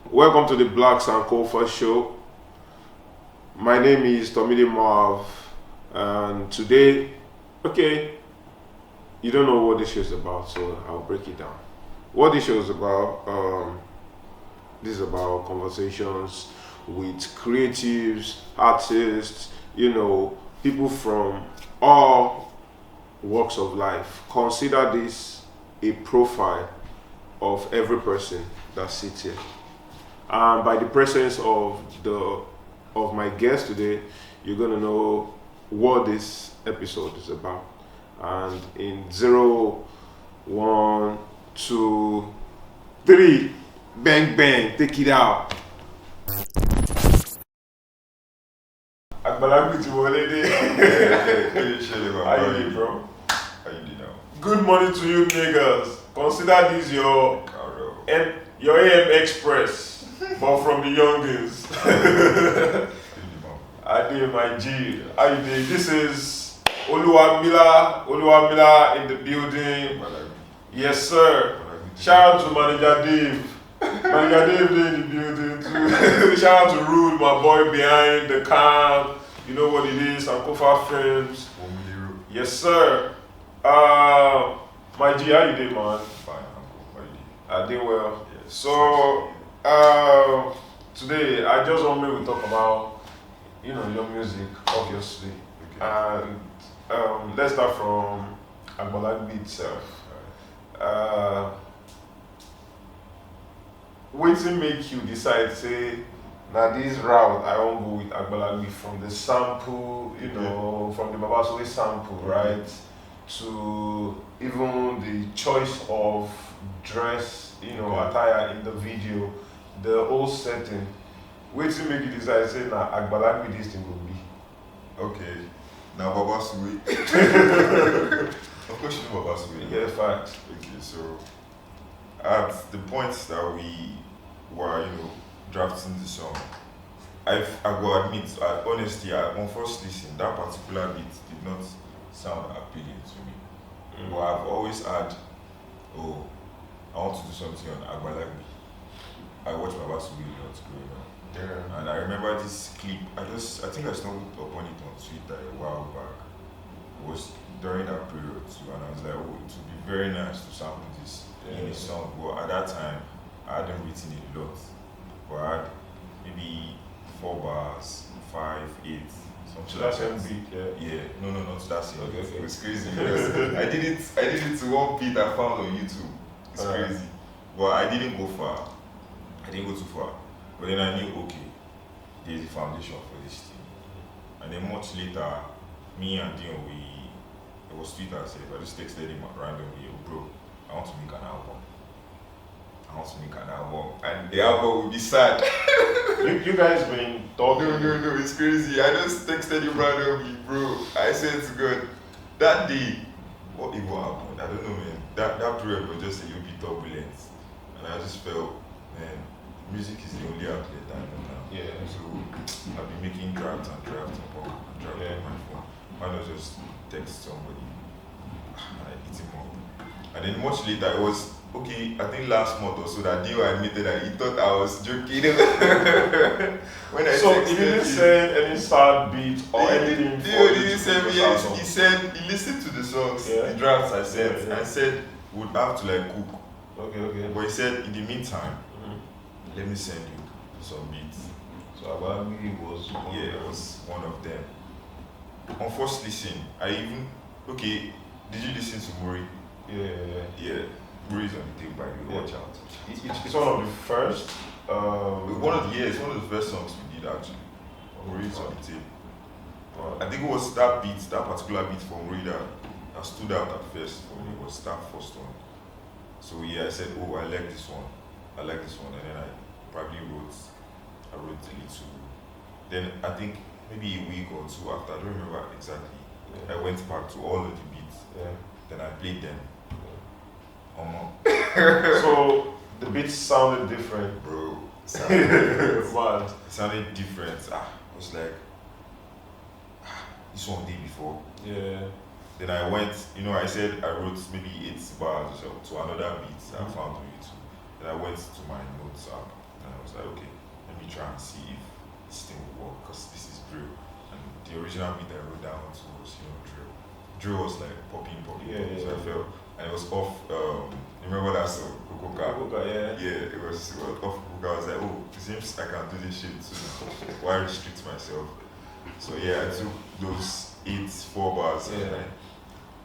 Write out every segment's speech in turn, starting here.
Welcome to the BLKSNKFA show. My name is Tomide Marv, and today, you don't know what this show is about, so I'll break it down. What this show is about, this is about conversations with creatives, artists, people from all walks of life. Consider this a profile of every person that sits here. And by the presence of my guest today, you're gonna know what this episode is about. And in zero, one, two, three, bang bang, take it out. Agbalagbi ti wọlé dé. How you doing, bro? How you doing now? Good morning to you niggas. Consider this your AM Express, but from the youngins. I did my G. How you doing? This is OluwaMillar in the building. Yes, sir. Shout out to Manager Dave. Manager Dave in the building too. Shout out to Rude, my boy behind the cam. You know what it is, Sankofa Films. Yes, sir. My G, how you doing, man? Fine, uncle. How you doing? I did well. Yes. So, today I just want me to talk about, your music, obviously. Okay. And let's start from Agbalagbi itself. Wetin make you decide, say, now this route I won't go with Agbalagbi from the sample, from the Babasole sample, right? To even the choice of dress, attire in the video, the whole setting. Wetin make you decide, say, now Agbalagbi this thing will be? Okay. Now, Baba Sui. Of course, you know Baba Sui. Yeah, fact. Okay, so at the point that we were, drafting the song, I go admit, honestly, on first listen, that particular beat did not sound appealing to me. But I've always had, I want to do something on Agbalagbi. I watch Baba Sui a lot growing up. Yeah. And I remember this clip, I think I stumbled upon it on Twitter a while back. It was during that period too, and I was like, it would be very nice to sample this in a song. But at that time, I hadn't written a lot. But I had maybe 4 bars, 5, 8, something So that's like that. beat, yeah. Yeah, no, not that same. Okay. It was crazy because I did it to one beat I found on YouTube. It's crazy. But I didn't go far. I didn't go too far. But then I knew, okay, there's a foundation for this thing. And then much later, me and Dion, it was Twitter, I just texted him randomly, bro, I want to make an album. And the album will be sad. You guys been talking? No, it's crazy. I just texted him randomly, bro. I said to God, that day, what even happened? I don't know, man. That period was just a little bit turbulent. And I just felt, man, music is the only outlet I know now. Yeah. So I've been making drafts on my phone. Why not just text somebody? And I hit him up. And then much later, it was, I think last month or so, that Dio admitted that he thought I was joking. When I So texted he didn't him, send any sad beat or anything Dio for you didn't to send me. focus on? He said he listened to the songs, Yeah. the drafts I sent, Yeah. and said would have to cook. Okay. But he said in the meantime, let me send you some beats. So Agbalagbi was one of Yeah, it them. was one of them. On first listen, did you listen to Mori? Yeah. Yeah, Mori's on the tape, by the way, Yeah. watch out. It's one of the first. It's one of the first songs we did actually. Mori's on the tape. I think it was that particular beat from Mori that stood out at first for me, was that first one. So yeah, I said, I like this one. And then I probably wrote a little. Then I think maybe a week or two after, I don't remember exactly, Yeah. I went back to all of the beats. Yeah. Then I played them. So the beats sounded different. Bro, Mad. it sounded different. I was like, this one day before. Yeah. Then I went, I said I wrote maybe 8 bars or so to another beat that I found on YouTube. Then I went to my notes app And I was like, okay, let me try and see if this thing will work, because this is drill. And the original beat I wrote down to was, drill. Drill was like popping. So I felt, and it was off. You remember that song, Kukuka? Yeah, it was off Kukuka. I was like, oh, it seems I can do this shit too. Why restrict myself? So yeah, I took those 4 bars and I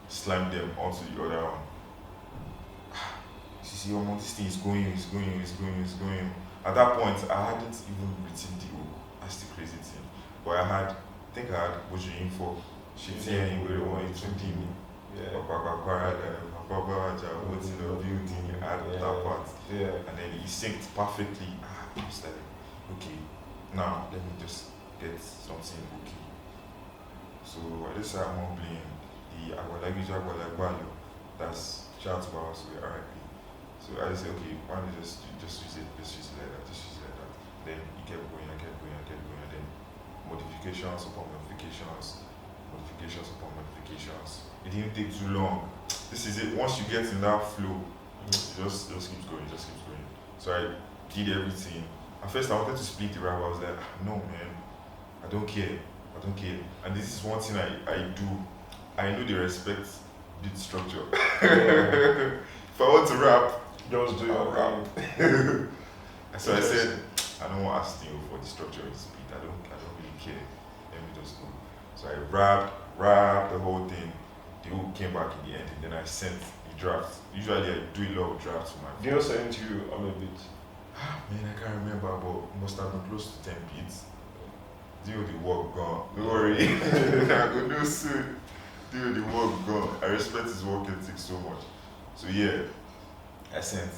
slammed them onto the other one. You see, this thing is going. At that point, I hadn't even written the hook. That's the crazy thing. But I think I had Bojuin for Shitty and we want it to be me. What's in the building at that part. And then he synced perfectly. I was like, okay, now let me just get something okay. So at this time I'm playing the Agwalagbayo. That's Charles Bowers with RIP. So I just said, okay, why don't you just use it like that. Then he kept going, and then modifications upon modifications. It didn't take too long. This is it. Once you get in that flow, it just keeps going. So I did everything. At first I wanted to split the rap. I was like, no man, I don't care. And this is one thing I do. I know they respect beat structure. If I want to rap, just do your rap. So I said, I don't want to ask you for the structure of this beat. I don't really care. Let me just go. So I rapped the whole thing. The hook came back in the end, and then I sent the draft. Usually I do a lot of drafts for my phone. Did you send you on a beat? Man, I can't remember, but it must have been close to 10 beats. Deal with the work gone. Don't worry. I go do soon. Deal with the work gone. I respect his work ethic so much. So yeah, I sent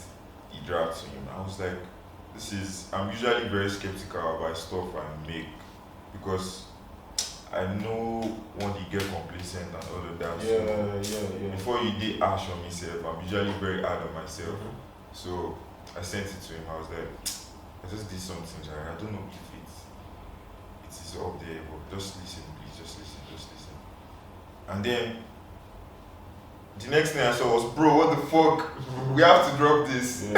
the draft to him. I was like, I'm usually very skeptical about stuff I make because I know when you get complacent and all of that. Yeah. Before you did ash on myself, I'm usually very hard on myself. So I sent it to him. I was like, I just did something, Jerry. I don't know if it is up there, but just listen, please. Just listen. And then the next thing I saw was, bro, what the fuck? We have to drop this. I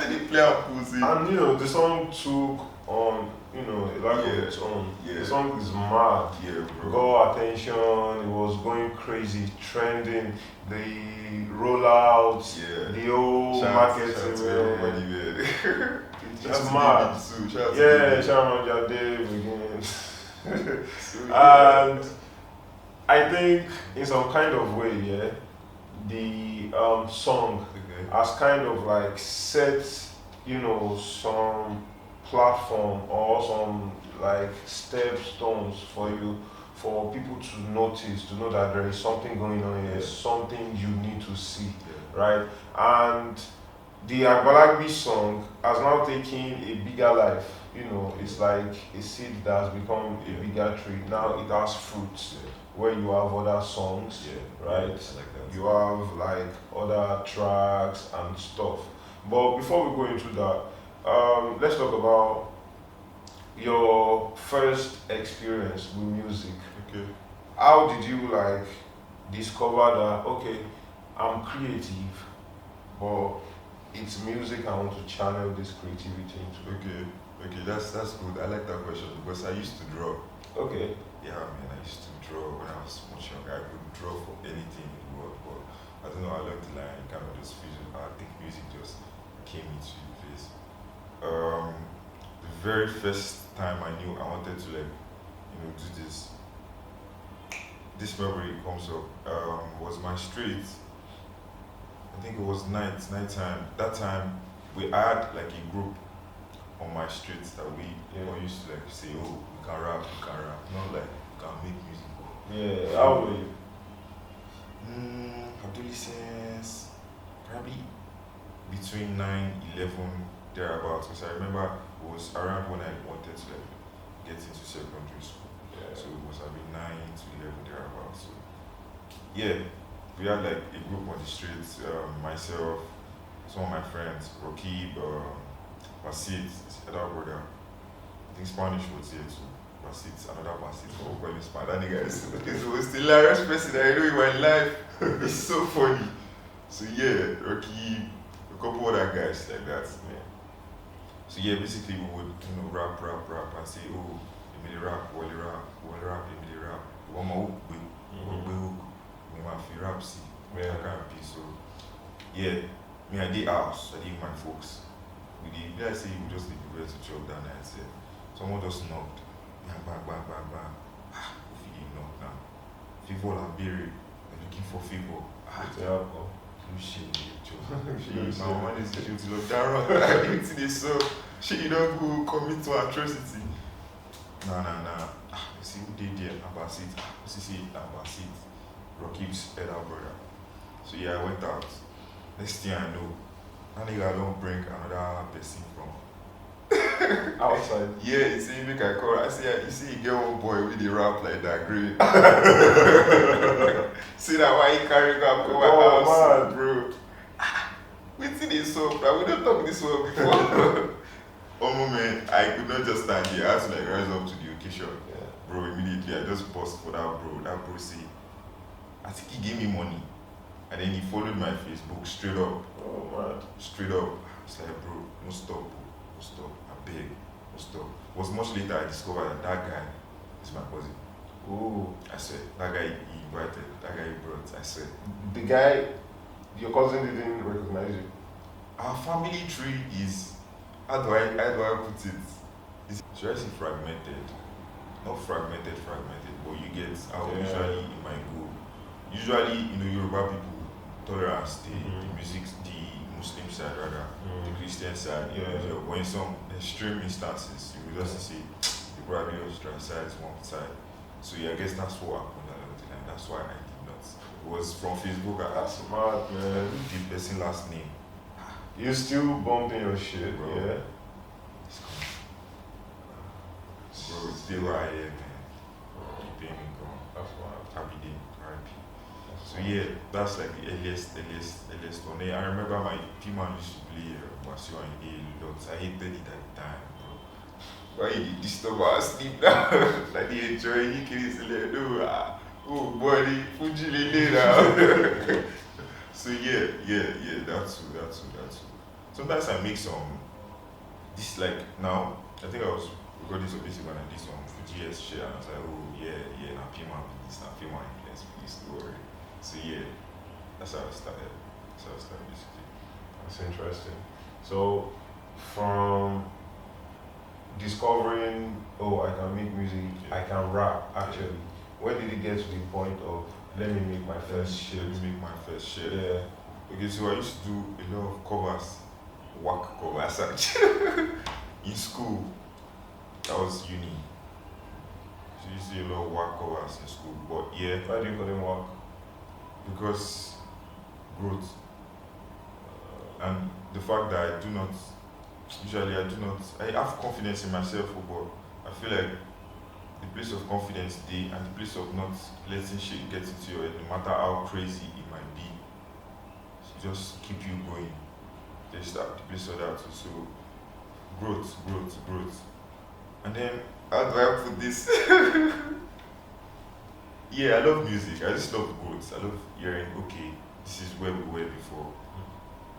still play out pussy. And the song took on, like of its own. The song is mad. Yeah, bro. Got attention, it was going crazy, trending, the rollouts, the whole marketing. It's mad. Shout out Dave again. And I think in some kind of way, the song has kind of like set, some platform or some like stepstones for people to notice, to know that there is something going on here, something you need to see, right? And the Agbalagbi song has now taken a bigger life. It's like a seed that has become a bigger tree. Now it has fruits. Where you have other songs, right? I like that. You have like other tracks and stuff. But before we go into that, let's talk about your first experience with music. Okay. How did you discover that, okay, I'm creative, but it's music I want to channel this creativity into? Okay, that's good. I like that question because I used to draw. Okay. Yeah, man, I used to draw when I was much younger. I could draw for anything in the world, but I don't know, I like the line, kind of just fusion. I think music just came into the place. The very first time I knew I wanted to do this memory comes up, was my street. I think it was nighttime. That time I had a group on my street that we all used to say, oh, we can rap, not we can make music. Yeah, how old were you? Adolescence, probably between 9, 11, thereabouts. Because I remember it was around when I wanted to get into secondary school. So it was maybe 9 to 11, thereabouts. So yeah, we had a group on the streets, myself, some of my friends, Rocky, Basit, his other brother. I think Spanish was here too. Basit, another Basit, but calling Spanish. That nigga is the hilarious person that I know in my life. It's so funny. So yeah, Rocky, a couple other guys like that. So yeah, basically we would rap, and say, oh, Emily rap, Wally rap, Emily rap. One more hook, we hook, we might feel rap see. Yeah. That kind of piece. So yeah, me I did house, I did my folks. We did, let's say we just leave the rest to chop that night. Say, someone just knocked, bang, bang, bang, bang, bang. If you didn't knock now, Favor and Berry, I'm looking for Favor. You shit, now man is guilty of Darren. I didn't see this, so shit, you don't go commit to atrocity. Nah. You see who did there? Abbasid. Abbasid. Rakib's elder brother. So yeah, I went out. Next thing I know, that nigga don't bring another person from outside. Yeah, you see, make I call. I say, you see, you get one boy with the rap like that, great. See that why he carry up to my house, man. bro. We see this song, but we don't talk this one before. Oh moment, I could not just stand here. I had to like rise up to the occasion. Yeah. Bro, immediately I just paused for that bro. That bro say, I think he gave me money. And then he followed my Facebook straight up. Oh man. Straight up. It's like, bro, no stop, bro. No stop. I beg. No stop. It was much later I discovered that guy is my cousin. Ooh. I said, that guy he invited, that guy he brought. I said, The guy, your cousin didn't recognize you. our family tree is, how do I put it? Should I say fragmented? Not fragmented, but you get how usually it might go. Usually, Yoruba people tolerance the music, the Muslim side rather, the Christian side. When some extreme instances, you will just see the probably just ostracize one side. So yeah, I guess that's what happened a lot of the time. That's why I did not. It was from Facebook. I asked Smart, man. the person last name. You still bumping your shit, Bro. yeah? It's coming. Bro, it's still where I am, man. Keeping me going. That's smart. Happy day, RIP. So yeah, that's like the earliest one. I remember my P-Man used to play Masio and A lot. I hated it at the time, bro. Why you disturb our sleep now? Like they enjoy you kids like, oh boy, the Fuji lady now. So yeah, that's too. Sometimes I make some, this like now, I think I was recording some basic when I did some GS shit and I was like, oh yeah, now P-Man this, now P-Man influence, please don't worry. So yeah, that's how I started. Basically. That's interesting. So, from discovering, oh, I can make music, I can rap, actually, when did it get to the point of, let me make my first shit? Let me make my first shit. Yeah. Okay, so I used to do a lot of covers, work covers actually. In school, that was uni. So you used to do a lot of work covers in school, but yeah. Why do you call them work? Because growth. And the fact that I have confidence in myself, but I feel like the place of confidence and the place of not letting shit get into your head, no matter how crazy it might be, just keep you going. There's the place of that too. So growth. And then how do I put this? Yeah, I love music. I just love growth. I love hearing, okay, this is where we were before.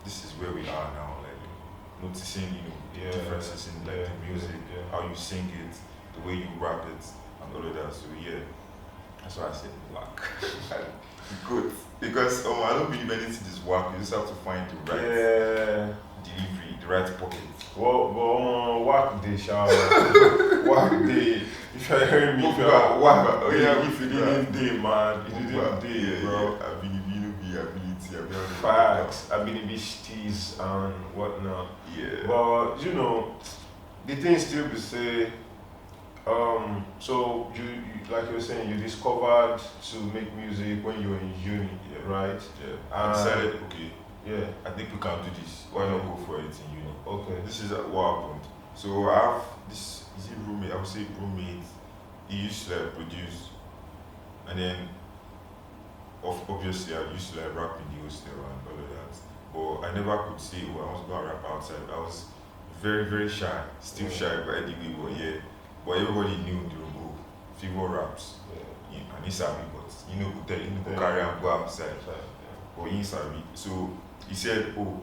This is where we are now. Like noticing, differences in like the music, how you sing it, the way you rap it, and all of that. So yeah, that's why I said work. Good. Because I don't believe anything is work. You just have to find the right delivery, the right pocket. Well, work day, shower. Work day. If you're hearing me, if you didn't day, man, you didn't day, bro. Facts, abilities and whatnot. Yeah. But the thing still be say, so you like you were saying, you discovered to make music when you were in uni, right? Yeah. I decided, okay, yeah, I think we can do this. Why not go for it in uni? Okay. This is what happened. So I have this, is it roommate? I would say roommate. He used to like produce, and then obviously I used to like rap in the hostel and all of that. But I never could say, oh, I was going to rap outside. I was very, very shy. Still shy by the way, but yeah. But everybody knew the remove. Fever raps. Yeah, and he's happy, but could tell him to carry and go outside. But he's happy. So he said, oh,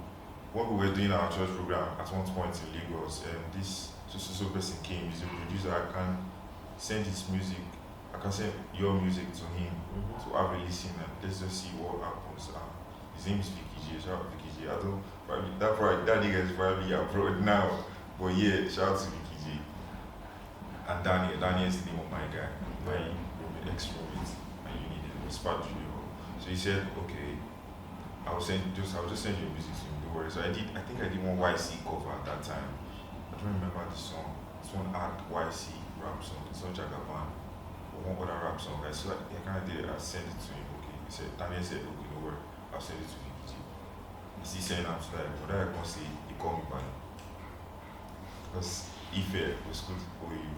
when we were doing our church program at one point in Lagos, this so person came, he's a producer, I can send his music, I can send your music to him to have a listen and let's just see what happens. His name is Vicky J, shout out Vicky J. I don't probably that nigga is probably abroad now. But yeah, shout out to Vicky J. And Daniel is the name of my guy, my ex-roommate, my uni name was Pat Junior. So he said, okay, I'll just send your music to him, don't worry. So I think I did one YC cover at that time. I don't remember the song. This one had YC rap song, it's not Jagaban, or one other rap song. So I kind of did it, I sent it to him, okay. Daniel said, okay, no worry, I'll send it to Vicky J. Is he saying I'm like, what I can say, he called me back. Because Ife was good for you.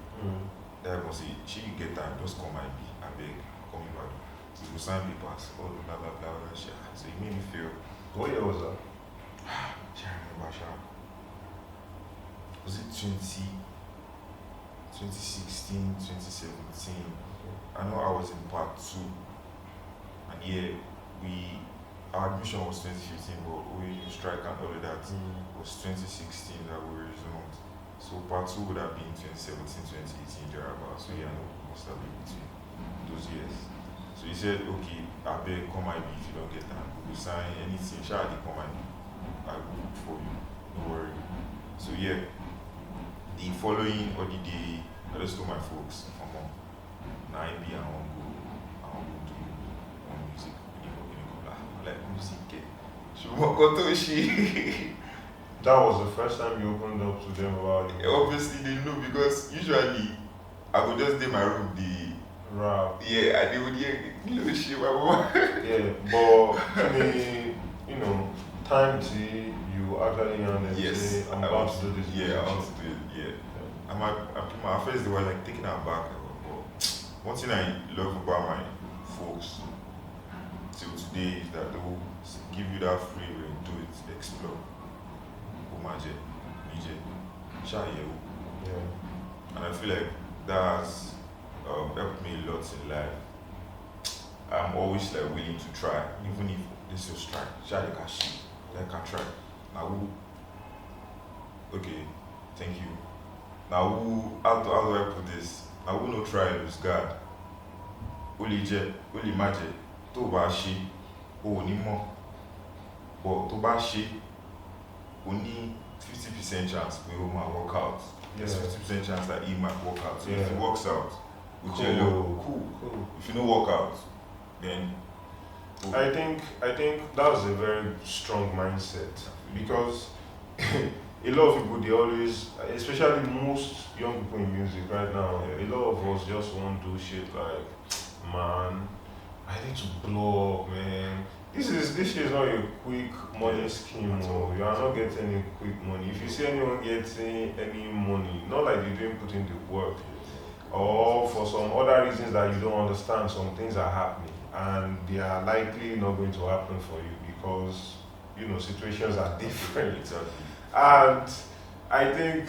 That I can say, she get time, just call my B, I beg, call me back. So we sign papers, all blah blah blah blah shit. So it made me feel. What year was that? I can't remember, Sha. Was it 2016, 2017? I know I was in part 2. And yeah, our admission was 2015, but we strike and all of that was 2016 that we resumed. So part 2 would have been 2017, 2018, thereabouts. So yeah, I know it must have been between those years. So he said, okay, I beg, come my B if you don't get time. We will sign anything. Shall I come my B? I will look for you. Don't worry. So yeah, the following or the day, I just told my folks, come on. Now I be I want to do one music. I'm like music. That was the first time you opened up to them about it. Obviously they know because usually I would just in my room rap. Yeah, and they would hear little shit my mom. Yeah, but time to you actually yes, I'm about to do this. Yeah, I want to do it. Yeah. And my friends they were like taking her back. But one thing I love about my folks till today is that they will give you that free rein, do it, explore. Umaje, DJ, Shayewu. Yeah. And I feel like that's helped me a lot in life. I'm always like willing to try, even if this is try. Shall I can try. Now okay, thank you. Now how do I put this? Now who no try lose God. Only imagine to ba she o ni mo. But to ba she only 50% chance we will work out. There's 50% chance that he might work out. So if it works out, cool. If you don't work out, then I think that's a very strong mindset because a lot of people they always, especially most young people in music right now, a lot of us just want to do shit like, man, I need to blow up, man. This shit is not a quick money scheme. You are not getting any quick money. If you see anyone getting any money, not like they didn't put in the work, or for some other reasons that you don't understand, some things are happening and they are likely not going to happen for you because situations are different. Exactly. And I think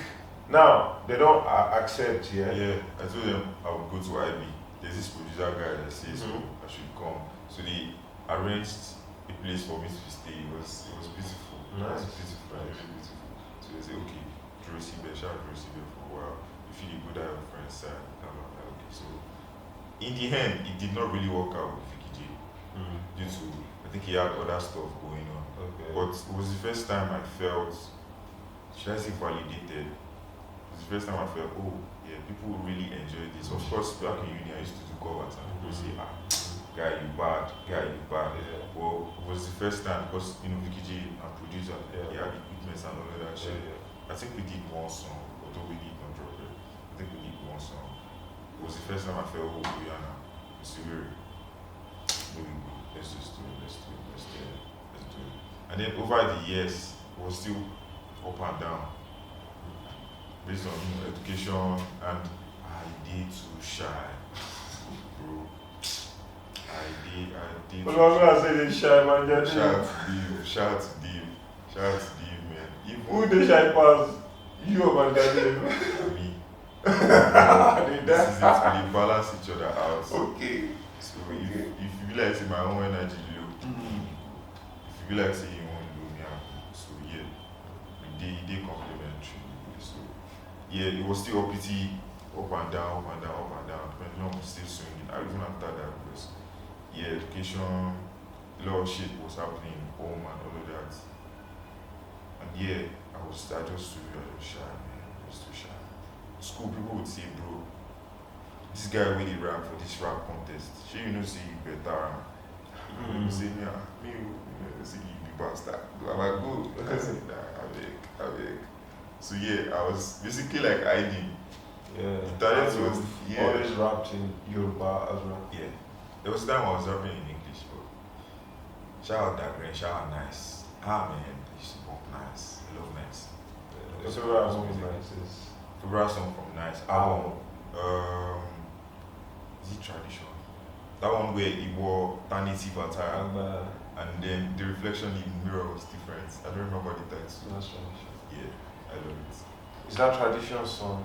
now they don't accept. Yeah, I told them I would go to IB. There's this producer guy that says I should come. So they arranged a place for me to stay. It was beautiful. Nice. It was beautiful, really beautiful. So they say, okay, Jerusalem, shout out Jerusalem for a while. You feel you go there with friends side. Okay. So in the end, it did not really work out with Vicky J. Due to I think he had other stuff going on. Okay. But it was the first time I felt, should I say validated? It was the first time I felt, oh yeah, people really enjoy this. Of course, back in uni I used to do covers and people say, guy you bad. Yeah. Well, it was the first time because Vicky J and producer, he had equipment and all of that shit. I think we did one song, although we did not drop it. I think we did one song. It was the first time I felt, oh Rihanna, it's very let's just do it, let's do it. And then over the years, it was still up and down. Based on education and I did too shy. Bro. I did. But I'm gonna say this shy man. Shout to Dave, man. Even who the shy pass? You or Dave? Me. This is it. We balance each other out. Okay. So if you like say my own energy low, if you like say you want low me out, so yeah. They complimentary. So yeah, it was still pretty up and down, up and down, up and down. Depending on still swinging. I even after that because yeah, education, a lot of shit was happening home and all of that. And yeah, I just too shy, man. I was too shy. School people would say, bro, this guy really rap for this rap contest. Sure you know see you better. You say me, see you be bastard. I'm like, go. I said, nah, I beg. So yeah, I was basically like hiding. Yeah. Talent was always rapped in Yoruba as well. Yeah. There was time I was rapping in English, but shout out that green, shout out nice. Man, they used to bump nice. I love nice. Your favorite song is Nice. Favorite song from Nice album. Is it Tradition? That one where he wore Tanity attire and then the reflection in the mirror was different. I don't remember the title. That's Tradition. Yeah, I love it. Is that Tradition song?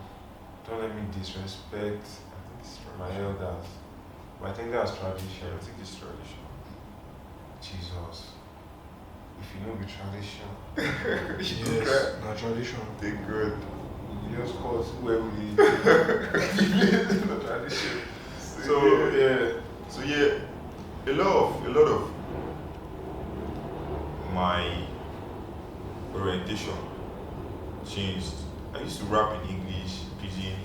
Don't let me disrespect I think it's my Tradition. elders. But I think that's Tradition. I think it's Tradition. Jesus. If you know the tradition. Yes, na tradition. They good. You just call whoever you the tradition. So yeah, a lot of my orientation changed. I used to rap in English, pidgin,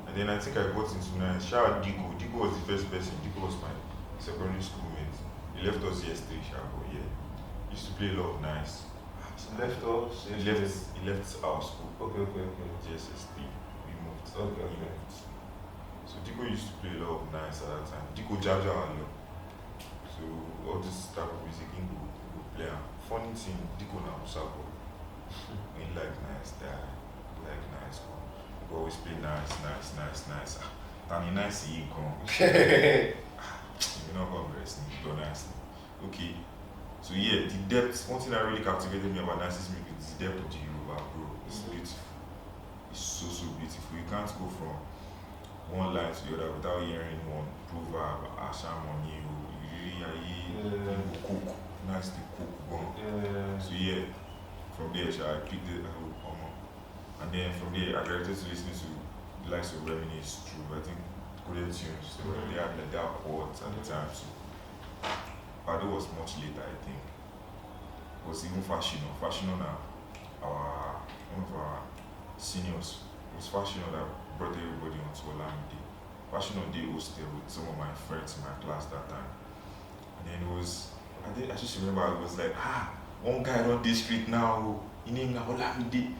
and then I think I got into Nice. Shout out Dico. Dico was the first person. Dico was my secondary schoolmate. He left us yesterday, but yeah, he used to play a lot of Nice. left us. He left our school. Okay. GSSD. We moved. Okay. He moved. So Dico used to play a lot of Nice at that time. Dico Jaja a lot. So all this type of music he would play. Funny thing, Dico na Musako. He like Nice, that like Nice. We always play Nice. And in Nice he come. You know how very simple, nicely. Okay. So yeah, the depth, one thing that really captivated me about Nice's music is the depth of the Yoruba, bro. It's beautiful. It's so beautiful. You can't go from one line to the other without hearing one proverb, Asham on you, cook. Nice to cook, boom. So yeah, from there I picked it and then from there I graduated to listening to the likes of Reminisce, True, I think Golden Tunes. They had like their chords at the time. So Bado was much later, I think. It was even Fashion now, one of our seniors. It was Fashion that brought everybody onto OluwaMillar. Fashion Day hosted with some of my friends in my class that time. And then I just remember it was like, one guy on this street now, he named OluwaMillar.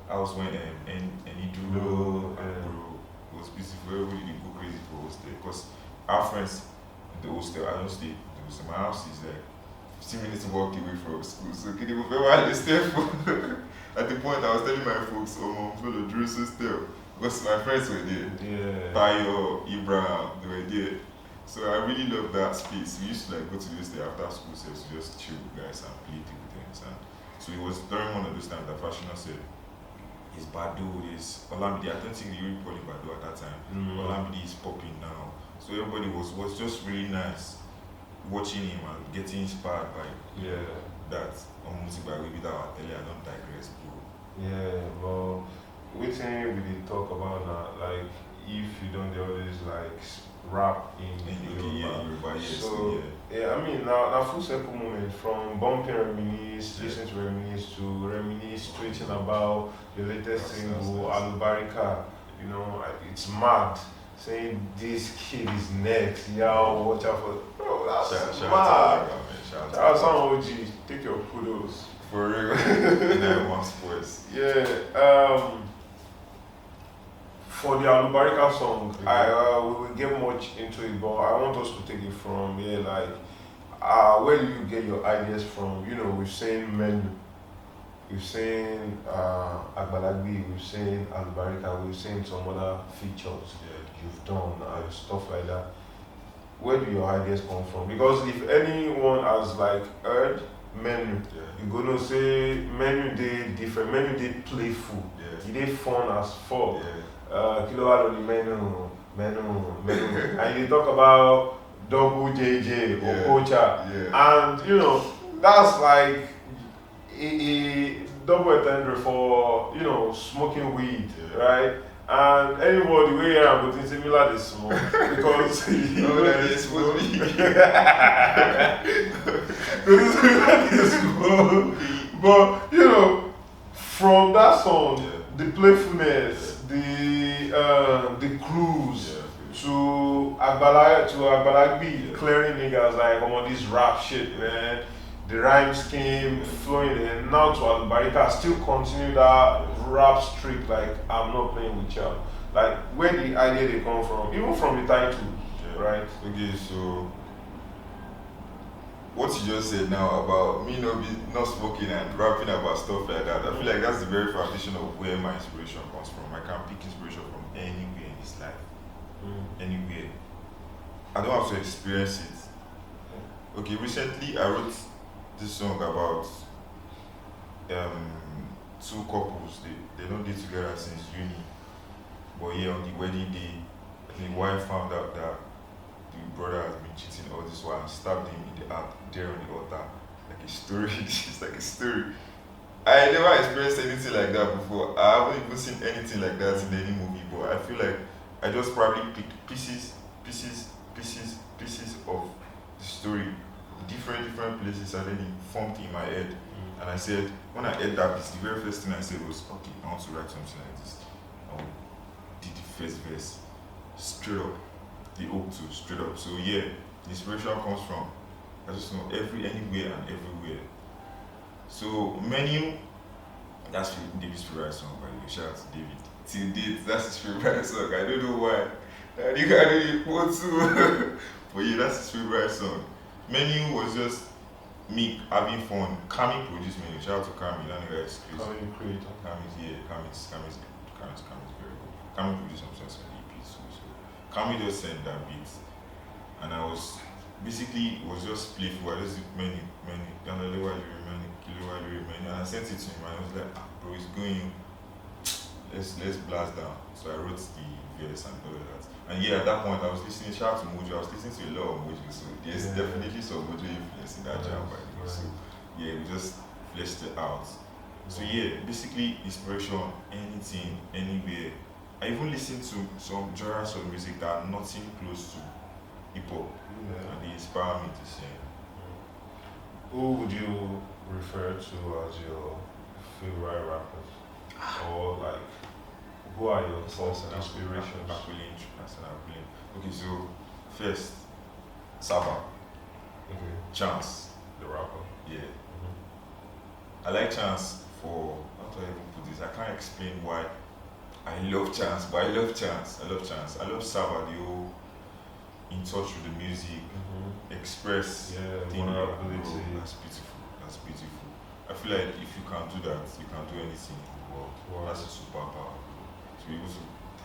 I was when and he drew it was beautiful. Everybody did go crazy for hostel because our friends in the hostel, I don't stay. So my house is like 15 minutes walk away from school. So can you remember I stay for at the point I was telling my folks, I'm fellow Jerusalem still. Because my friends were there. Yeah. Tayo, Ibrahim, they were there. So I really love that space. We used to like go to this day after school sessions to just chill with guys and play table tennis. And so it was during one of those times that Fashioner said, his Bado is OluwaMillar. I don't think they really called him Bado at that time. OluwaMillar is popping now. So everybody was just really nice watching him and getting inspired by that. Almost by we without I don't digress, bro. Yeah, but we did talk about now, like if you don't they always like rap in Yoruba, yes. So I mean now full circle moment from bumping Reminisce, listening to Reminisce to Reminisce tweeting about your latest single Alubarika, you know, it's mad. Saying this kid is next, watch out for. Bro, that's mad. Shout out some OG, take your kudos. For real. In one sports. Yeah. For the Alubarika song, we will get much into it, but I want us to take it from where do you get your ideas from? You know, we've seen Menu, we've seen Agbalagbi, we've seen Alubarika, we've seen some other features you've done and stuff like that. Where do your ideas come from? Because if anyone has like heard Menu, you're gonna say Menu dey different, Menu dey playful, it dey fun as fuck. Kilo Menu, and you talk about Double JJ or Ocha, and you know that's like a double entendre for smoking weed, right? And anybody wey hear am go think say Miller dey smoke because It's supposed to be. because Miller dey smoke. But from that song, the playfulness, the cruise to Agbalagbi clearing niggas like on this rap shit, man. The rhymes came flowing, and now to Albarika still continue that rap streak. Like I'm not playing with y'all. Like where the idea they come from, even from the title, right? Okay, so what you just said now about me not smoking and rapping about stuff like that, I feel like that's the very foundation of where my inspiration comes from. I can pick inspiration from anywhere in this life. Anywhere. I don't have to experience it. Okay, recently I wrote this song about two couples. They don't date together since uni. But yeah, on the wedding day, the wife found out that the brother has been cheating all this while and stabbed him in the heart there on the altar. Like a story. It's like a story. I never experienced anything like that before. I haven't even seen anything like that in any movie, but I feel like I just probably picked pieces of the story, different places, and then it formed in my head. And I said, when I heard that piece, the very first thing I said was, okay, I want to write something like this. I did the first verse straight up, the hook to straight up. So yeah, the inspiration comes from, I just know, anywhere and everywhere. So Menu, that's David's favorite song, by the way. Shout out to David. Till date, that's his favorite song. I don't know why. I think I didn't want to. But yeah, that's his favorite song. Menu was just me having fun. Kami produced Menu. Shout out to Kami. That nigga is crazy. Kami creator. Kami's very good. Kami produced some songs on the EP too. So Kami just sent that beat. And I was basically, it was just playful. I just did Menu. And I sent it to him and I was like, bro, it's going. Let's blast down. So I wrote the verse and all of that. And yeah, at that point I was listening, shout out to Mojo, I was listening to a lot of Mojo, so there's definitely some Mojo influence in that jam, by the way. So yeah, we just fleshed it out. So yeah, basically inspiration, anything, anywhere. I even listen to some genres of music that are nothing close to hip hop, and they inspire me to sing. Who would you refer to as your favorite rappers? Or like, who are your thoughts and inspirations? Okay, so first, Saba. Chance. The rapper. Yeah. I like Chance for, how do I even put this? I can't explain why I love Chance, but I love Chance. I love Saba, the whole in touch with the music, express vulnerability. That's beautiful. I feel like if you can do that, you can do anything in the world. Wow. That's a superpower. To be able to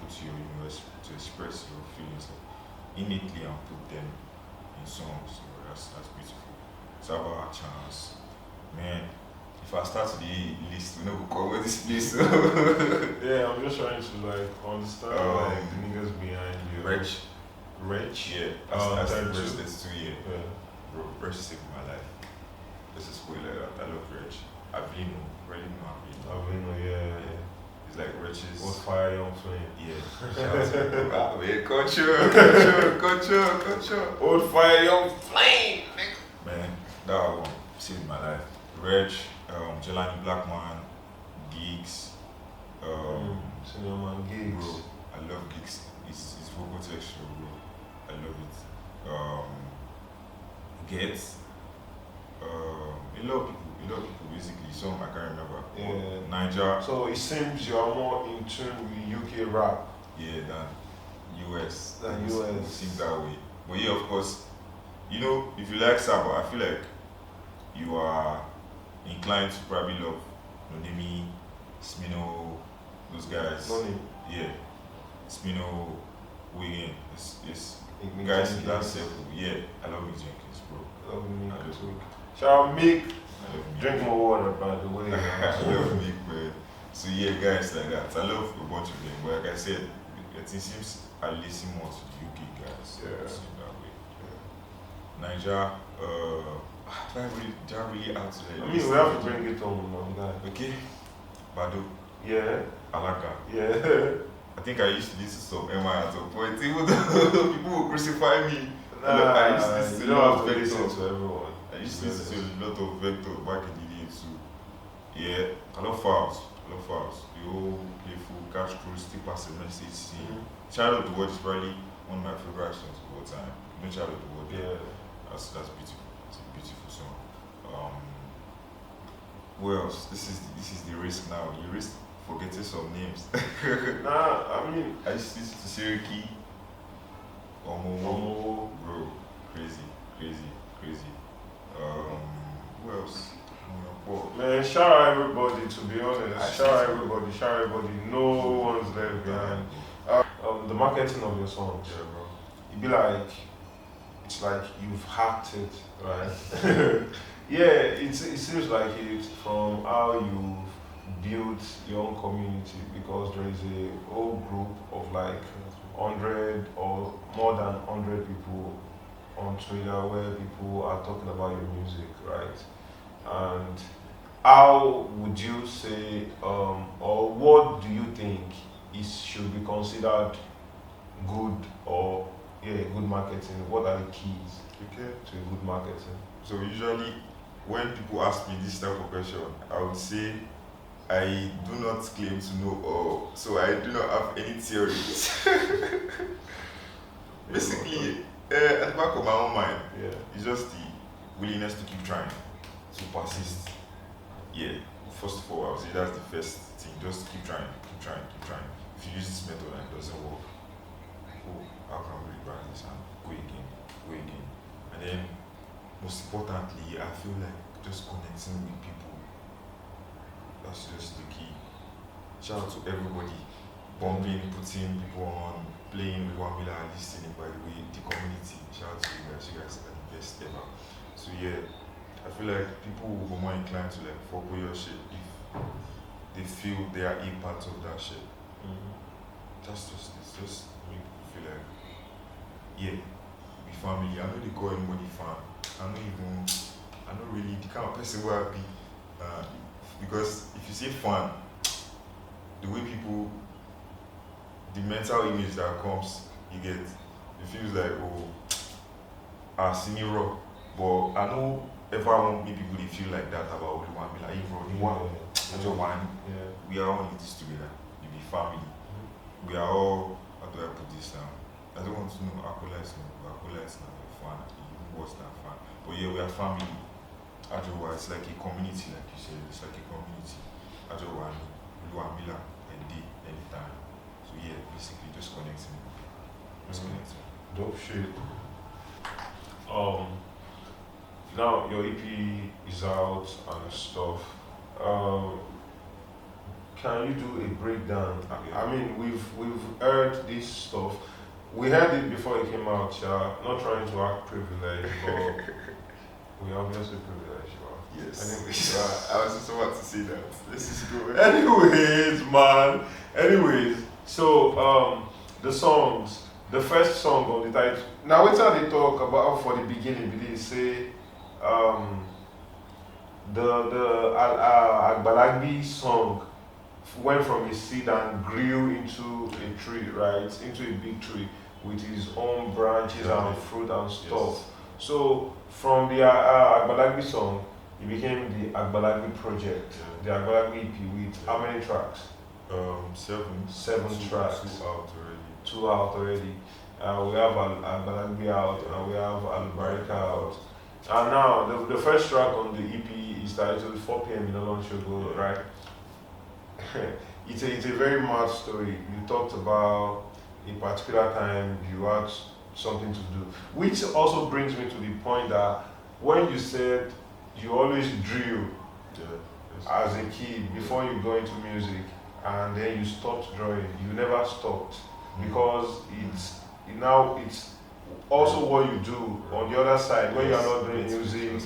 put to express your feelings innately and put them in songs. So that's beautiful. Saba, Chance. Man, if I start the list, we know we'll cover this place. Yeah, I'm just trying to like understand like the niggas behind you. Rich? Yeah, that's the first that's 2 years. Bro, Rich saved my life. This is cool like that. I love Rich. Avino, really know Avino, yeah. It's like Rich's. What fire young flame? Yeah. Man, culture. Old fire young flame. Man, that album saved my life. Rich, Jelani Blackman, Geeks, Senior man Gigs. Bro, I love Geeks. It's vocal texture, bro. I love it. Gets. A lot of people basically. Some I can't remember. Yeah. Niger. So it seems you are more in tune with UK rap. Yeah, than US. It seems that way. But yeah, of course, if you like Saba, I feel like you are inclined to probably love Nonemi, Smino, those guys. Noni. Yeah. Smino, Wigan. It's guys in that circle. Yeah, I love Mick Jenkins, bro. Love me I love too. Mick. Shall Mick? I love Mick. Drink more water, by the way. I love Mick, man. So yeah, guys like that. I love a bunch of them. But like I said, it seems I listen more to the UK guys. Yeah. So that way. Niger, do I really have to I mean, we have to bring it home now, guy. Okay. Bado, Yeah, Alaka. yeah. I think I used to listen to some MI at some point, even though people will crucify me. I used to listen You to a don't lot have of to listen Vector. to everyone. I used to listen to a lot of Vector back in the day too. Yeah, I love Fouls. I love Fouls. The whole playful cash cruise, still pass a message. Child of the World is probably one of my favorite songs of all time. No Child of the World. Yeah. That's beautiful. It's a beautiful song. What else? This is the risk now. You risk forgetting some names. Nah, I mean, I used to listen to Siriki. Omo, bro, crazy. Who else? man, shout out everybody, to be honest. Shout out everybody. No one's left behind. The marketing of your songs, Yeah, bro. it'd be like, it's like you've hacked it, right? Yeah, it seems like it from how you've built your own community, because there is a whole group of like 100 or more than 100 people on Twitter where people are talking about your music, right? And how would you say, or what do you think should be considered good, or good marketing? What are the keys Okay. to good marketing? So usually when people ask me this type of question, I would say I do not claim to know all, so I do not have any theories. Basically, at the back of my own mind, Yeah. it's just the willingness to keep trying, to persist. Yeah, first of all, I would say that's the first thing. Just keep trying. If you use this method and it doesn't work, oh, how can we rebrand this and go again? And then, most importantly, I feel like just connecting with people. That's just the key. Shout out to everybody. Bumping, putting people on, playing with OluwaMillar, listening, by the way, the community. Shout out to you guys. You guys are the best ever. So yeah, I feel like people will be more inclined to like fuck with your shit if they feel they are a part of that shit. It's just make people feel like, yeah, be family. I know they call anybody fan. I'm not really the kind of person where I be. Because if you say fan, the way people, the mental image that comes, you get, it feels like, oh, see me raw. But I know ever won't be people they feel like that about OluwaMillar. Like, bro, we are all in this together. You be family. We are all, how do I put this now? I don't want to know acolytes now, fan, even worse than fan. But yeah, we are family. Ajowa, it's like a community, like you said, it's like a community. Ajowa, OluwaMillar, anytime. So yeah, basically just connecting. Dope shit. Now your EP is out and stuff. Can you do a breakdown? I mean, we've heard this stuff. We heard it before it came out. Not trying to act privileged, but we obviously privileged. Yes. Anyways, I was just about to say that. This is good. Anyways, so the songs, the first song on the title. Now, what are they talk about for the beginning? They say the Agbalagbi song went from a seed and grew into a tree, right? Into a big tree with its own branches and fruit and stuff. Yes. So from the Agbalagbi song, it became the Agbalagbi project, the Agbalagbi EP with how many tracks? 7 tracks. 2 out already. We have Agbalagbi out, and we have Al-Barika out. And now the first track on the EP is titled 4 p.m. in Olon Shogo, right? It's a very mad story. You talked about a particular time you had something to do, which also brings me to the point that when you said you always drew as a kid before you go into music, and then you stopped drawing, you never stopped, because it's also what you do on the other side. When you are not doing music,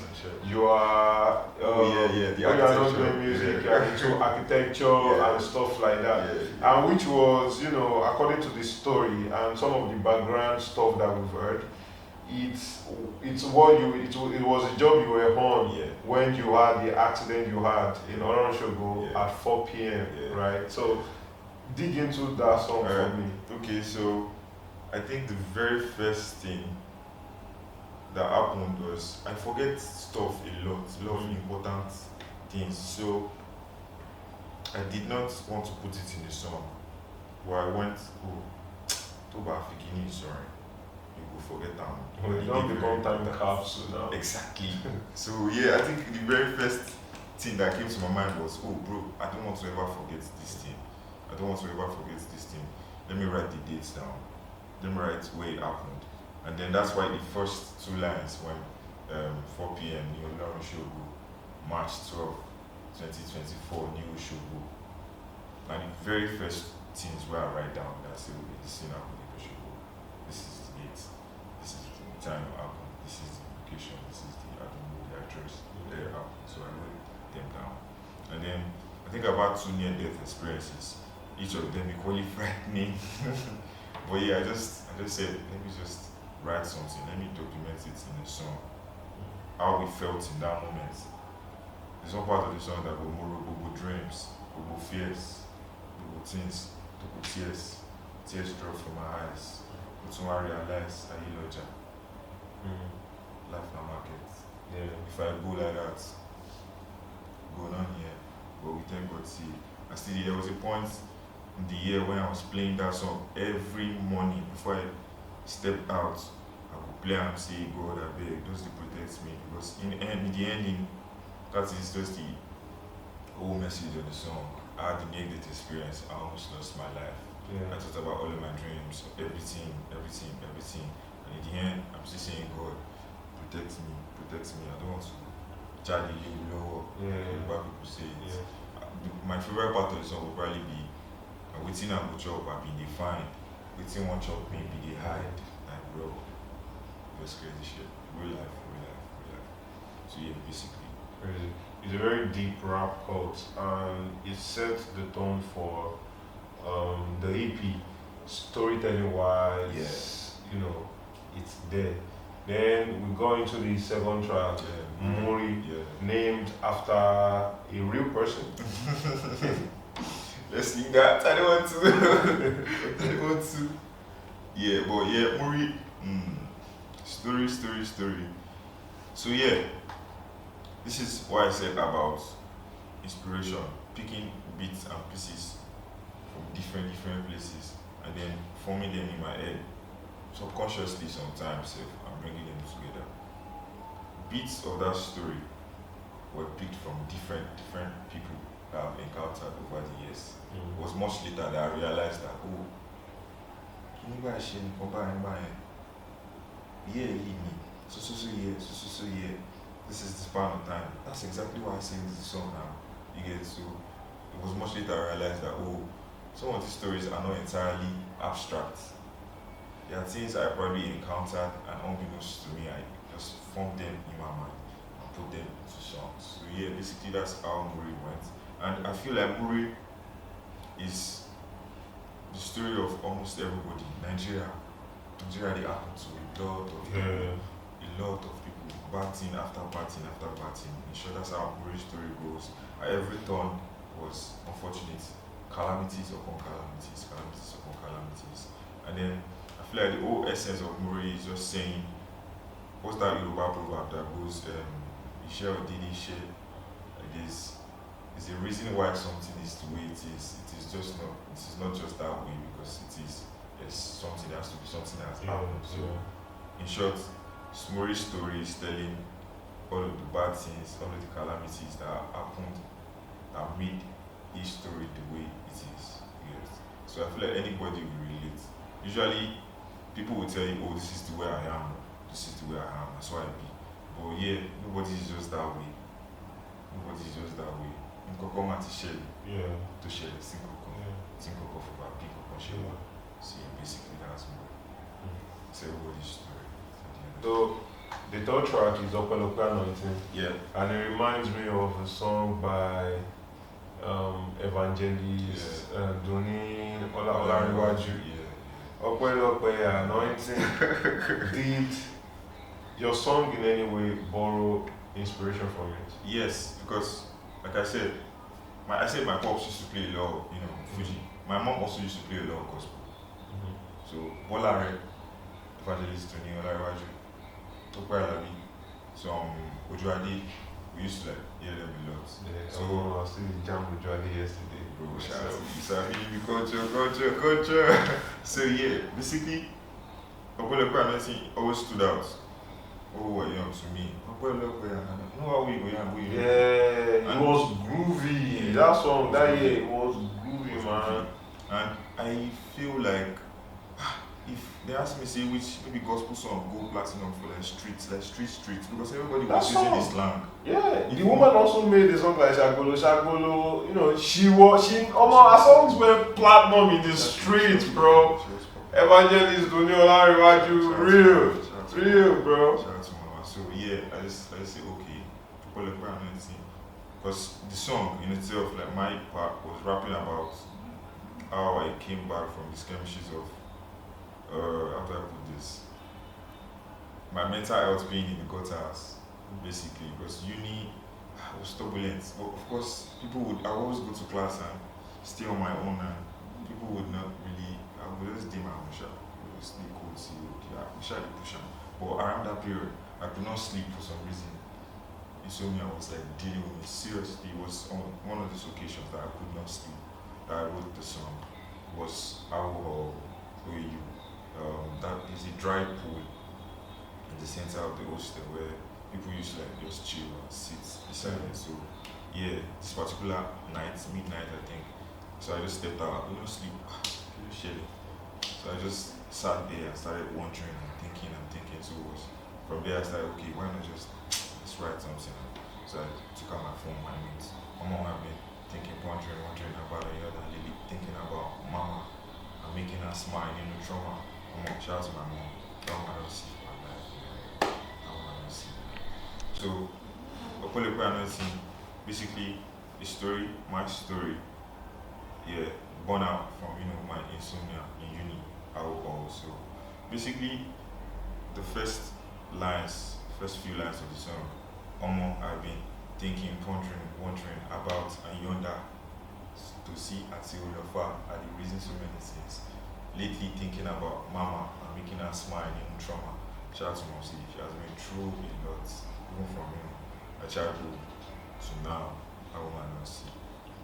you are when you are not doing music, you are into architecture and stuff like that. And which was, according to the story and some of the background stuff that we've heard, it's what it was a job you were on Yeah. when you had the accident you had in Oronshogo Yeah. at 4 p.m. Yeah. right? So dig into that song for me. Okay, so I think the very first thing that happened was I forget stuff a lot of important things. So I did not want to put it in the song. But I went, to Bafiki, sorry. You will forget that. Well, you don't become time capsule now. Exactly. So yeah, I think the very first thing that came to my mind was, oh bro, I don't want to ever forget this thing. I don't want to ever forget this thing. Let me write the dates down. Let me write where it happened. And then that's why the first two lines when 4 p.m. New Lauren Shogo, March 12, 2024, New Shogo. And the very first things where I write down that I say, okay, this thing happened in Shogo. This is the date. This is the time it happened. This is the location. This is the, I don't know, the address. There it happened. So I wrote them down. And then I think about 2 near-death experiences. Each of them equally frightening. But yeah, I just said, let me just write something. Let me document it in a song. How we felt in that moment. There's one part of the song that go more Bobo dreams, Bobo fears, Bobo things, Bobo tears. Tears drop from my eyes. But someone realize I loja. Life na market. Yeah. If I go like that, going on here, but we thank God see. I still there was a point in the year when I was playing that song every morning before I stepped out. I would play and say, God, I beg, just to protect me. Because in the ending, that is just the whole message of the song. I had the negative experience. I almost lost my life. Yeah. I thought about all of my dreams, everything. And in the end, I'm still saying, God, protect me. I don't want to charge you low. Yeah. Bad people say it. Yeah. My favorite part of the song will probably be waiting and go chop and be defined. Waiting one chop me be the hide. Like bro. Just crazy shit. Real life. So yeah, basically. Crazy. It's a very deep rap quote and it sets the tone for the EP. Storytelling wise, you know, it's there. Then we go into the second track, Muri, named after a real person. Let's leave that. I don't want to. Yeah, but yeah, Muri. Story. So yeah, this is what I said about inspiration, picking bits and pieces from different places, and then forming them in my head. Subconsciously, sometimes I'm bringing them together. Bits of that story were picked from different people that I've encountered over the years. It was much later that I realized that, this is the span of time. That's exactly why I sing this song now. You get so it was much later I realized that some of these stories are not entirely abstract. There are things I probably encountered and unbeknownst to me, I just formed them in my mind and put them into songs. So yeah, basically that's how Muri went. And I feel like Muri is the story of almost everybody. Nigeria they happen to a lot of people, batting after batting. In short, that's how Muri's story goes. At every turn was unfortunate, calamities upon calamities. And then I feel like the whole essence of Muri is just saying, what's that Yoruba proverb that goes, Ishe or Didi Ishe, like this. Is the reason why something is the way it is. It is not just that way because there's something that has to be something that has happened. So in short, Muri's story is telling all of the bad things, all of the calamities that happened that made his story the way it is. Yes. So I feel like anybody will relate. Usually people will tell you, this is the way I am, that's why I be. But yeah, nobody is just that way. Nkoko ti shell. Yeah. To shell Tinkoko for my people shell. So yeah, basically that's more. It's everybody's story. So the third track is Opolope Anointing. Yeah. And it reminds me of a song by Evangelist Doni Olariwaju. Opolope Anointing did your song in any way borrow inspiration from it? Yes, because like I said, I said my pops used to play a lot of, Fuji. My mom also used to play a lot of gospel. So Bolare, Evangelist Tony Olaiwaju, Tope Alabi, some Ojuade, we used to like hear them a lot. Yeah, So I was still in jam with Johnny yesterday. bro, shout out to you, sir. Culture. So yeah, basically, Opolopo Anointing always stood out. Oh, young to me. Opolopo Anointing. No, how we go, Yeah, it was groovy. Yeah. That song that year it was groovy, man. And I feel like if they ask me say which maybe gospel song go platinum for like streets, because everybody That was using song. the slang. Yeah, the woman also made a song like Shagolo. You know, her songs went platinum in the streets, bro. Evangelist Duniola Rivaju, real, bro. Shout out to Mama. So yeah, I just say okay, Opolopo Anointing, because the song in itself, like my part was rapping about how I came back from the skirmishes of how do I put this? My mental health being in the gutters, basically, because uni was turbulent. But of course, I would always go to class and stay on my own, and people would not really, I would just do my own shop. Just they could see, okay, we shall push on. But around that period, I could not sleep for some reason. Insomnia was like dealing with me. Seriously, it was on one of those occasions that I could not sleep. That I wrote the song was alcohol, OAU. That is a dry pool in the center of the hostel where people used to like just chill and sit beside it. So yeah, this particular night, midnight I think. So I just stepped out, I couldn't sleep, shit. So I just sat there and started wondering and thinking. So it was from there I started, okay, why not just write something. So I took out my phone, my notes. My mom had been thinking, wondering about the other lady, thinking about mama and making her smile, trauma. Shout out to my mom. That one I don't see my life. That one I don't see. So, Opolopo Anointing, basically, my story, yeah, born out from, my insomnia in uni, alcohol. So, basically, the first few lines of the song, I've been thinking, wondering about and yonder to see and see Olofa are the reason so many things. Lately thinking about mama and making her smile in trauma. Shout out to Momsi, she has been through a lot, even from a childhood to now, a woman not see.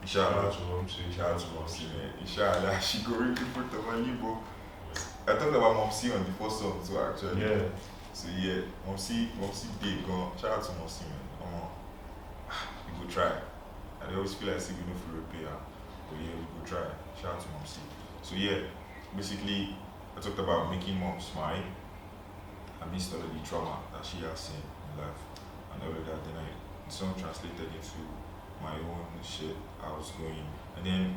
Shout out to Momsi, man. Inshallah, she go really put the money, but I talked about Momsi on the first song too, actually. Yeah. So yeah, Momsi did go. Shout out to Momsi, man. We go try. I always feel like we don't feel repair, but yeah, we go try. Shout out to Momsi. So yeah, basically, I talked about making mom smile. I missed all of the trauma that she has seen in life and all of that. Then the song translated into my own shit I was going. And then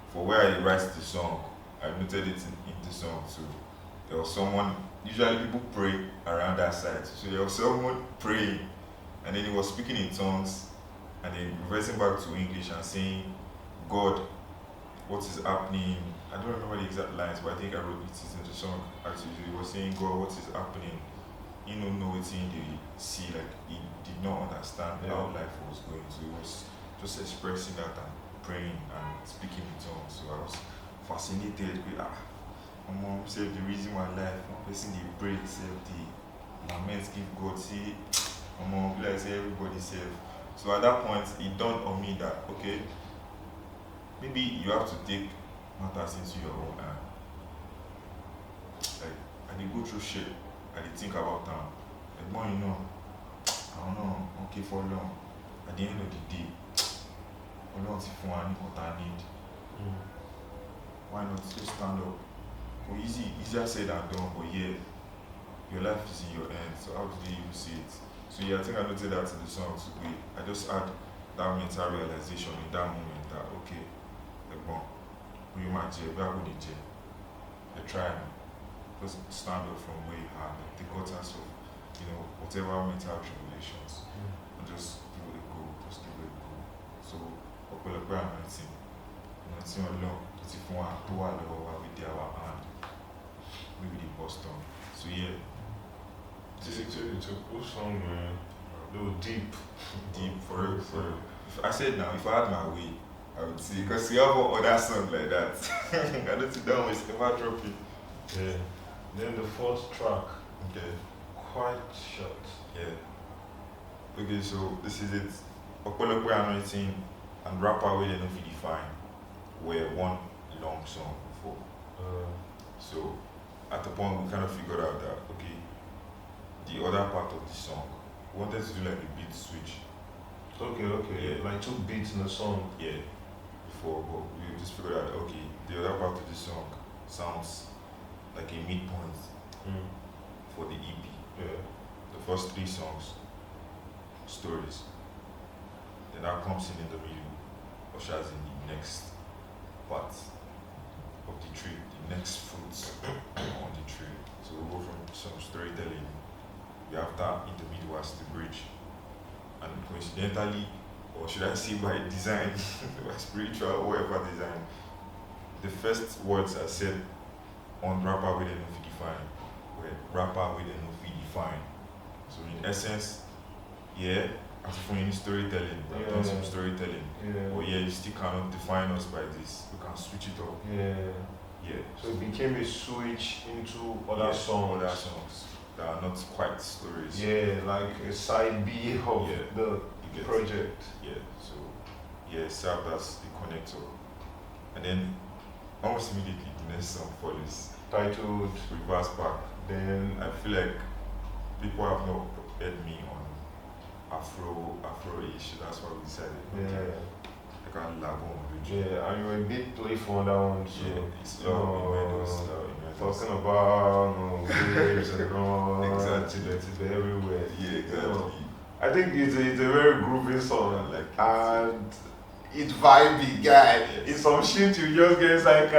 for where I write the song, I noted it in the song too. There was someone, usually people pray around that side. So there was someone praying and then he was speaking in tongues and then reversing back to English and saying, God, what is happening? I don't remember the exact lines, but I think I wrote it in the song actually. He was saying, God, what is happening? He don't know what he see, like he did not understand how life was going. So he was just expressing that and praying and speaking in tongues. So I was fascinated with my mom said the reason why life, one person they pray, self the laments give God, see my mom like say everybody self. So at that point it dawned on me that okay, maybe you have to take matters into your own hand. Like I did go through shit, I did think about them. Like more I don't know, okay for long. At the end of the day, I don't see for what I need. Why not just stand up? Well, easier said than done, but yeah, your life is in your hands, so how do you even see it? So yeah, I think I noted that in the song too. I just had that mental realization in that moment that okay, like bon, we might jail, we are going to jail. I try and just stand up from where you are, like the gutters of, whatever mental tribulations, and just give it a go, just give it a go. So, Opolopo Anointing, alone, it's if one to our level with our hand, maybe the Boston. So yeah, It's a cool song, man. A little deep. Deep for real. If I said now, if I had my way, I would say, because we have one other song like that. I don't think that one is ever dropping. Yeah. Then the fourth track, Okay. quite short. Yeah. Okay, so this is it. Okpolokwe Anointing and Rapper Wey Dem No Fit Define were one long song before. So at the point we kind of figured out that okay, the other part of the song, we wanted to do like a beat switch. Okay. Yeah. Like 2 beats in the song. Yeah. Before, but we just figured out okay, the other part of the song sounds like a midpoint for the EP. Yeah. The first 3 songs, stories. Then that comes in the middle, ushers in the next part of the tree, the next fruits on the tree. So we go from some storytelling. We have that in the middle as the bridge. And coincidentally, or should I say by design, by spiritual or whatever design, the first words I said on Rapper Wey Dem No Fit Define were Rapper Wey Dem No Fit Define. So in essence, yeah, as for any storytelling, we've done some storytelling. Yeah. But yeah, you still cannot define us by this. We can switch it up. Yeah. So it became a switch into other songs. Other songs that are not quite stories. Yeah, like a side B of the You get project. Yeah, so it served as the connector. And then almost immediately the next song follows. Titled Reverse Back. Then I feel like people have not heard me on Afro-ish, that's why we decided. yeah. I can't lag on with Yeah, and you were a bit playful on that one, so it's immense. talking about waves and all Exactly. it's everywhere. Yeah, exactly. I think it's a very groovy song, I like it. and it's vibey, guy. Yes. It's some shit you just get like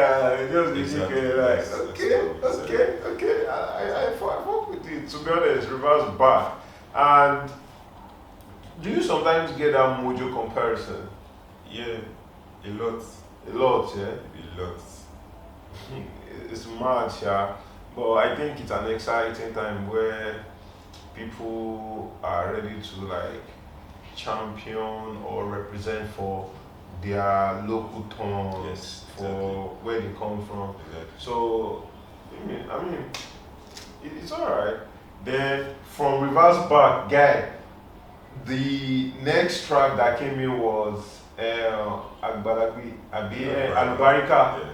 just be Exactly. thinking like Yes, okay. I fuck with it. To be honest, reverse back. And do you sometimes get that mojo comparison? Yeah, a lot. A lot, yeah. A lot. It's mad, yeah. But I think it's an exciting time where people are ready to like champion or represent for their local tones, Yes, for where they come from. Exactly. So I mean, it's alright. Then from reverse back, guy, the next track that came in was Agbalagbi Alubarika. Yeah.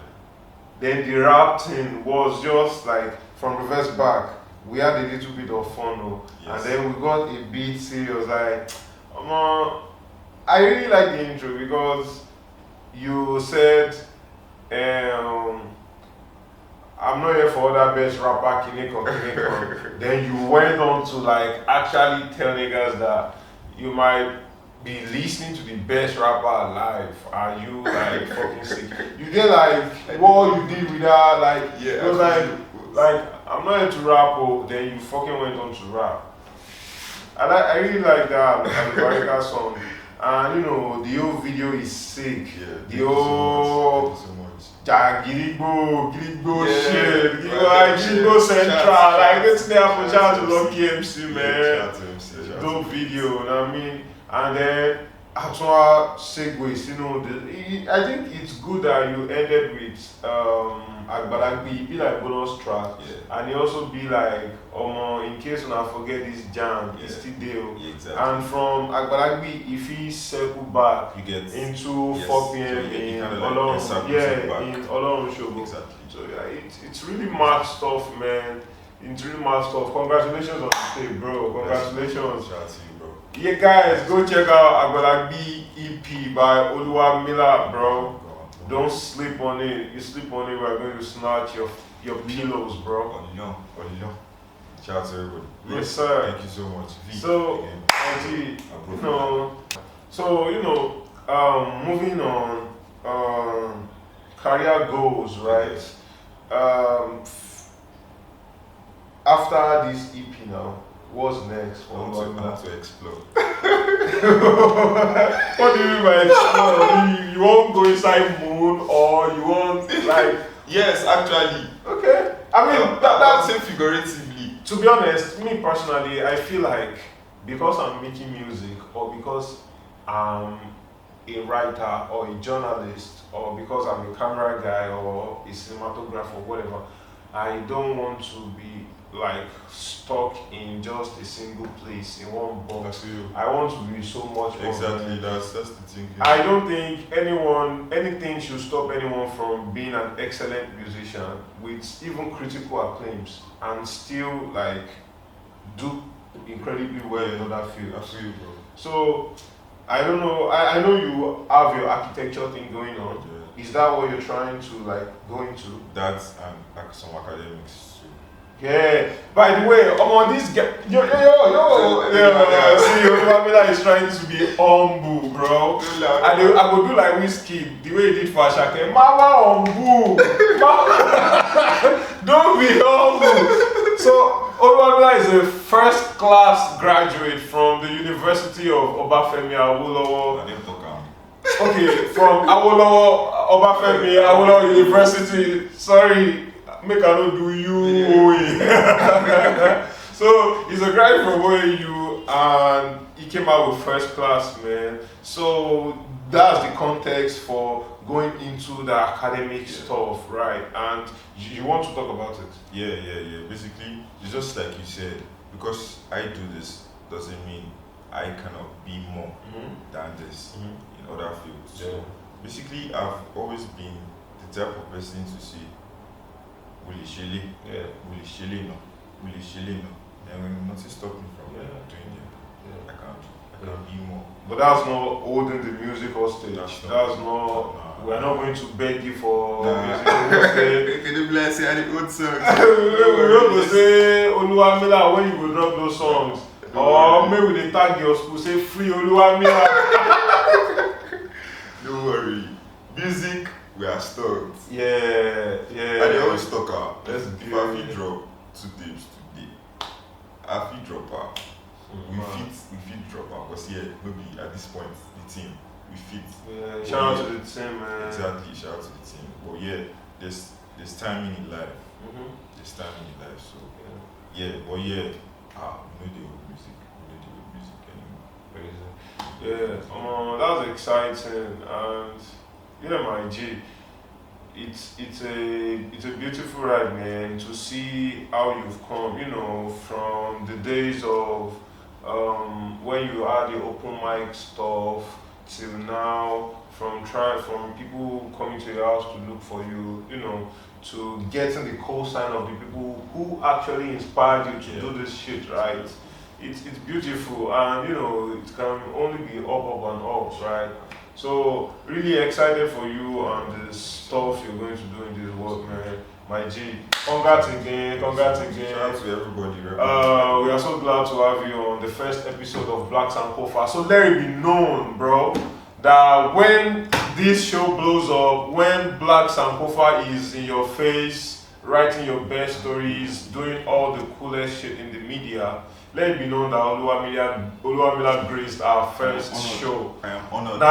Then the rap thing was just like from reverse back. We had a little bit of fun, Yes. and then we got a bit serious. Like, I really like the intro because you said, I'm not here for other best rapper, Kineko. Then you went on to like actually tell niggas that you might be listening to the best rapper alive. Are you like fucking sick? You did like what you did with that, like Yeah, it was like I'm not here to rap, then you fucking went on to rap. I really like that Barika song. And you know the whole video is sick. Yeah, The whole thank you so much. Giribo Yeah, shit, right, Giribo Central, shout like it's there for shout shout to to Lucky MC, Yeah, man. shout to MC, shout to Dope MC. video, you know what I mean? And then Atwa segues, you know, I think it's good that you ended with Agbalagbi, be like bonus track, Yeah. and it also be like, in case when I forget this jam, it's Yeah. still there. Yeah, exactly. And from Agbalagbi, if he circle back You get into Yes. 4 So p.m. you in kinda like Olorun, circle back. in Olorun Show. exactly. So yeah, it's really mad stuff, man. It's really mad stuff. Congratulations on the tape, bro. Congratulations. Shout out to you, bro. Yeah, guys, go check out Agbalagbi EP by Oluwamillar, bro. Go on. Don't sleep on it. You sleep on it, we're going to snatch your pillows, bro. Olilon. Shout out to everybody. Yes, sir. Thank you so much. V, So, again. Auntie, moving on, career goals, right? After this EP now, what's next I for want Oluwamillar? to explore. What do you mean by explore? You won't go inside moon, or you want like Yes, actually. okay? I mean I'll that's say figuratively. To be honest, me personally, I feel like because I'm making music or because I'm a writer or a journalist or because I'm a camera guy or a cinematographer or whatever, I don't want to be like stuck in just a single place in one box. I want to be so much more. Exactly, that's the thing. I don't think anything should stop anyone from being an excellent musician with even critical acclaims and still like do incredibly well in other fields. I feel you, bro. So I don't know. I know you have your architecture thing going on. Yeah. Is that what you're trying to like go into? That's and like some academics too. Yeah. By the way, on this guy, yo, yeah. See, OluwaMillar is trying to be humble, bro. And I would do like Whiskey, the way he did for Ashake. Mama humble. Don't be humble. So OluwaMillar is a first class graduate from the University of Obafemi Awolowo. I didn't talk Okay, from Awolowo Obafemi Awolowo University. Sorry, make I not do you. So he's a guy from OAU and he came out with first class, man. So that's the context for going into the academic stuff, right? And you want to talk about it? Yeah. Basically, it's just like you said, because I do this doesn't mean I cannot be more than this in other fields. So basically, I've always been the type of person to say, will it shele? Will it shele? No. And nothing stop me from doing it. I can be more. But that's not holding the music hostage. That's not. We're not going to beg you for music hostage. Can you bless you any good songs? We're not going to say OluwaMillar when you will drop those songs. Or maybe they tag your school, say free OluwaMillar. Don't worry. Music, we are stoked. Yeah. And they always talk out. Let's If I feel drop 2 tapes today, I feel drop out. We fit drop out because maybe at this point the team we fit. Yeah, shout out to the team, man. Exactly, shout out to the team. But there's timing in life. There's timing in life. So we know the old music. We know the old music anymore. Yeah, that's exciting, and my G, it's a beautiful ride, man, to see how you've come, from the days of when you had the open mic stuff till now, from people coming to your house to look for you, to getting the co-sign of the people who actually inspired you to do this shit, right? It's beautiful, and it can only be up and up, right? So really excited for you and the stuff you're going to do in this world, man. My G, congrats again. Shout out to everybody. We are so glad to have you on the first episode of BLKSNKFA. So let it be known, bro, that when this show blows up, when BLKSNKFA is in your face, writing your best stories, doing all the coolest shit in the media, let it be known that OluwaMillar graced our first show. I am honored.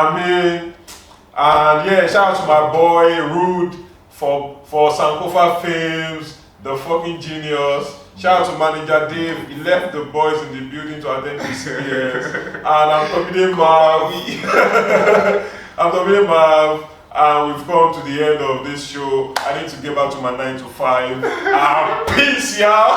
And shout out to my boy Rude for Sankofa Films, the fucking genius. Shout out to manager Dave. He left the boys in the building to attend the CBS. And I'm Tomide Marv. And we've come to the end of this show. I need to get back to my 9 to 5. Peace, y'all.